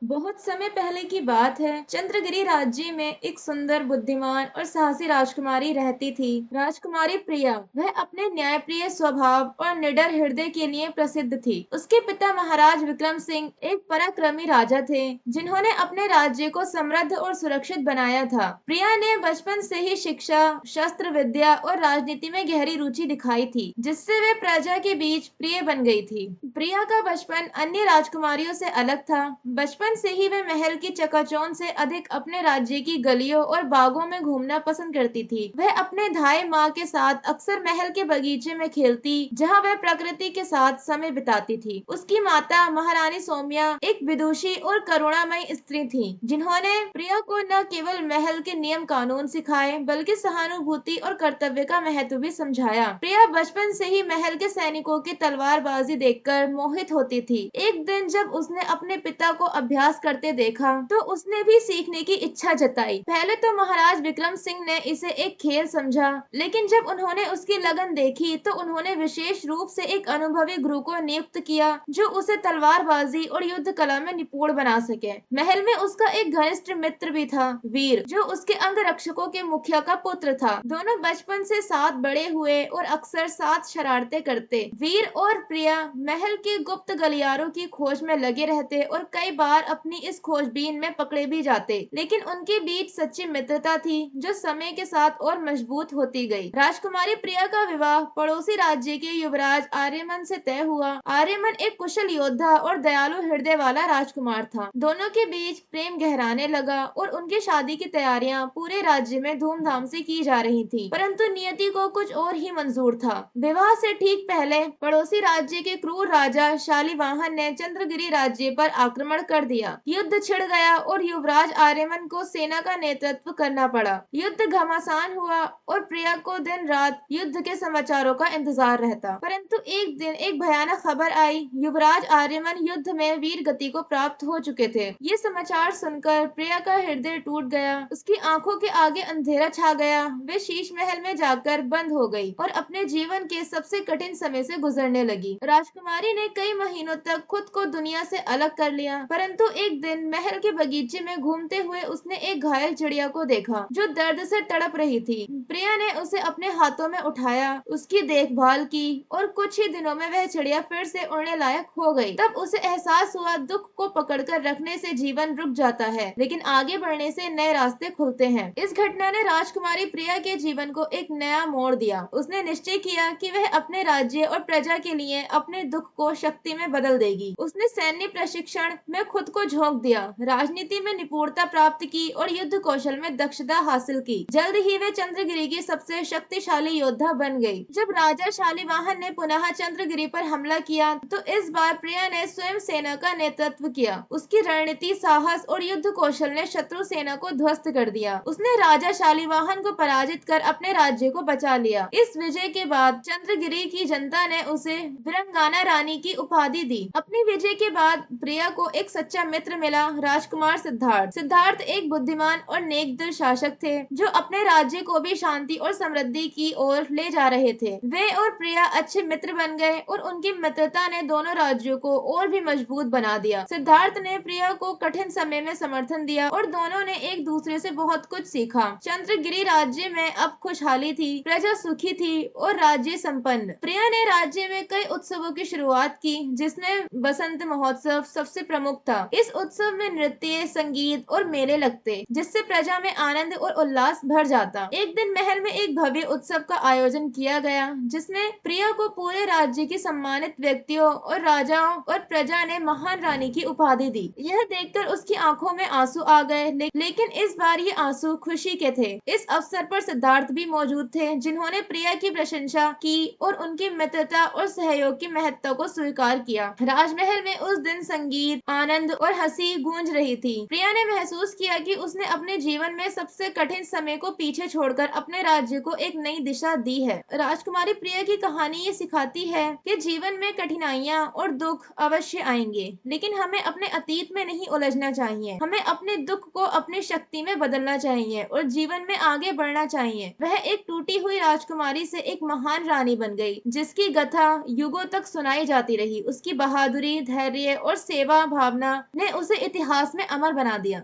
बहुत समय पहले की बात है। चंद्रगिरी राज्य में एक सुंदर, बुद्धिमान और साहसी राजकुमारी रहती थी। राजकुमारी प्रिया। वह अपने न्यायप्रिय स्वभाव और निडर हृदय के लिए प्रसिद्ध थी। उसके पिता महाराज विक्रम सिंह एक पराक्रमी राजा थे, जिन्होंने अपने राज्य को समृद्ध और सुरक्षित बनाया था। प्रिया ने बचपन से ही शिक्षा, शस्त्र विद्या और राजनीति में गहरी रुचि दिखाई थी, जिससे वे प्रजा के बीच प्रिय बन गई थी। प्रिया का बचपन अन्य राजकुमारियों से अलग था। बचपन से ही वह महल की चकाचौंध से अधिक अपने राज्य की गलियों और बागों में घूमना पसंद करती थी। वह अपने धाई माँ के साथ अक्सर महल के बगीचे में खेलती, जहाँ वह प्रकृति के साथ समय बिताती थी। उसकी माता महारानी सोमिया एक विदुषी और करुणामयी स्त्री थी, जिन्होंने प्रिया को न केवल महल के नियम कानून सिखाए, बल्कि सहानुभूति और कर्तव्य का महत्व भी समझाया। प्रिया बचपन से ही महल के सैनिकों की तलवारबाजी देखकर मोहित होती थी। एक दिन जब उसने अपने पिता को अभ्यास करते देखा, तो उसने भी सीखने की इच्छा जताई। पहले तो महाराज विक्रम सिंह ने इसे एक खेल समझा, लेकिन जब उन्होंने उसकी लगन देखी, तो उन्होंने विशेष रूप से एक अनुभवी गुरु को नियुक्त किया, जो उसे तलवारबाजी और युद्ध कला में निपुण बना सके। महल में उसका एक घनिष्ठ मित्र भी था, वीर, जो उसके अंगरक्षकों के मुखिया का पुत्र था। दोनों बचपन से साथ बड़े हुए और अक्सर साथ शरारतें करते। वीर और प्रिया महल के गुप्त गलियारों की खोज में लगे रहते और कई बार अपनी इस खोजबीन में पकड़े भी जाते, लेकिन उनके बीच सच्ची मित्रता थी, जो समय के साथ और मजबूत होती गई। राजकुमारी प्रिया का विवाह पड़ोसी राज्य के युवराज आर्यमन से तय हुआ। आर्यमन एक कुशल योद्धा और दयालु हृदय वाला राजकुमार था। दोनों के बीच प्रेम गहराने लगा और उनकी शादी की तैयारियां पूरे राज्य में धूमधाम से की जा रही थी, परंतु नियति को कुछ और ही मंजूर था। विवाह से ठीक पहले पड़ोसी राज्य के क्रूर राजा शालिवाहन ने चंद्रगिरी राज्य पर आक्रमण कर दिया। युद्ध छिड़ गया और युवराज आर्यमन को सेना का नेतृत्व करना पड़ा। युद्ध घमासान हुआ और प्रिया को दिन रात युद्ध के समाचारों का इंतजार रहता। परंतु एक दिन एक भयानक खबर आई। युवराज आर्यमन युद्ध में वीर गति को प्राप्त हो चुके थे। ये समाचार सुनकर प्रिया का हृदय टूट गया। उसकी आंखों के आगे अंधेरा छा गया। वे शीश महल में जाकर बंद हो गई और अपने जीवन के सबसे कठिन समय से गुजरने लगी। राजकुमारी ने कई महीनों तक खुद को दुनिया से अलग कर लिया, परंतु एक दिन महल के बगीचे में घूमते हुए उसने एक घायल चिड़िया को देखा, जो दर्द से तड़प रही थी। प्रिया ने उसे अपने हाथों में उठाया, उसकी देखभाल की और कुछ ही दिनों में वह चिड़िया फिर से उड़ने लायक हो गई। तब उसे एहसास हुआ, दुख को पकड़कर रखने से जीवन रुक जाता है, लेकिन आगे बढ़ने से नए रास्ते खुलते हैं। इस घटना ने राजकुमारी प्रिया के जीवन को एक नया मोड़ दिया। उसने निश्चय किया कि वह अपने राज्य और प्रजा के लिए अपने दुख को शक्ति में बदल देगी। उसने सैन्य प्रशिक्षण में खुद को झोंक दिया, राजनीति में निपुणता प्राप्त की और युद्ध कौशल में दक्षता हासिल की। जल्द ही वे चंद्रगिरी की सबसे शक्तिशाली योद्धा बन गई। जब राजा शालिवाहन ने पुनः चंद्रगिरी पर हमला किया, तो इस बार प्रिया ने स्वयं सेना का नेतृत्व किया। उसकी रणनीति, साहस और युद्ध कौशल ने शत्रु सेना को ध्वस्त कर दिया। उसने राजा शालिवाहन को पराजित कर अपने राज्य को बचा लिया। इस विजय के बाद चंद्रगिरी की जनता ने उसे वीरांगना रानी की उपाधि दी। अपनी विजय के बाद प्रिया को एक सच्चा मित्र मिला, राजकुमार सिद्धार्थ। सिद्धार्थ एक बुद्धिमान और नेकदिल शासक थे, जो अपने राज्य को भी शांति और समृद्धि की ओर ले जा रहे थे। वे और प्रिया अच्छे मित्र बन गए और उनकी मित्रता ने दोनों राज्यों को और भी मजबूत बना दिया। सिद्धार्थ ने प्रिया को कठिन समय में समर्थन दिया और दोनों ने एक दूसरे से बहुत कुछ सीखा। चंद्रगिरी राज्य में अब खुशहाली थी, प्रजा सुखी थी और राज्य संपन्न। प्रिया ने राज्य में कई उत्सवों की शुरुआत की, जिसमें बसंत महोत्सव सबसे प्रमुख था। इस उत्सव में नृत्य, संगीत और मेले लगते, जिससे प्रजा में आनंद और उल्लास भर जाता। एक दिन महल में एक भव्य उत्सव का आयोजन किया गया, जिसमें प्रिया को पूरे राज्य के सम्मानित व्यक्तियों और राजाओं और प्रजा ने महान रानी की उपाधि दी। यह देखकर उसकी आंखों में आंसू आ गए, लेकिन इस बार ये आंसू खुशी के थे। इस अवसर पर सिद्धार्थ भी मौजूद थे, जिन्होंने प्रिया की प्रशंसा की और उनकी मित्रता और सहयोग की महत्ता को स्वीकार किया। राजमहल में उस दिन संगीत, आनंद और हंसी गूंज रही थी। प्रिया ने महसूस किया कि उसने अपने जीवन में सबसे कठिन समय को पीछे छोड़कर अपने राज्य को एक नई दिशा दी है। राजकुमारी प्रिया की कहानी ये सिखाती है कि जीवन में कठिनाइयाँ और दुख अवश्य आएंगे, लेकिन हमें अपने अतीत में नहीं उलझना चाहिए। हमें अपने दुख को अपनी शक्ति में बदलना चाहिए और जीवन में आगे बढ़ना चाहिए। वह एक टूटी हुई राजकुमारी से एक महान रानी बन गई, जिसकी गाथा युगों तक सुनाई जाती रही। उसकी बहादुरी, धैर्य और सेवा भावना ने उसे इतिहास में अमर बना दिया।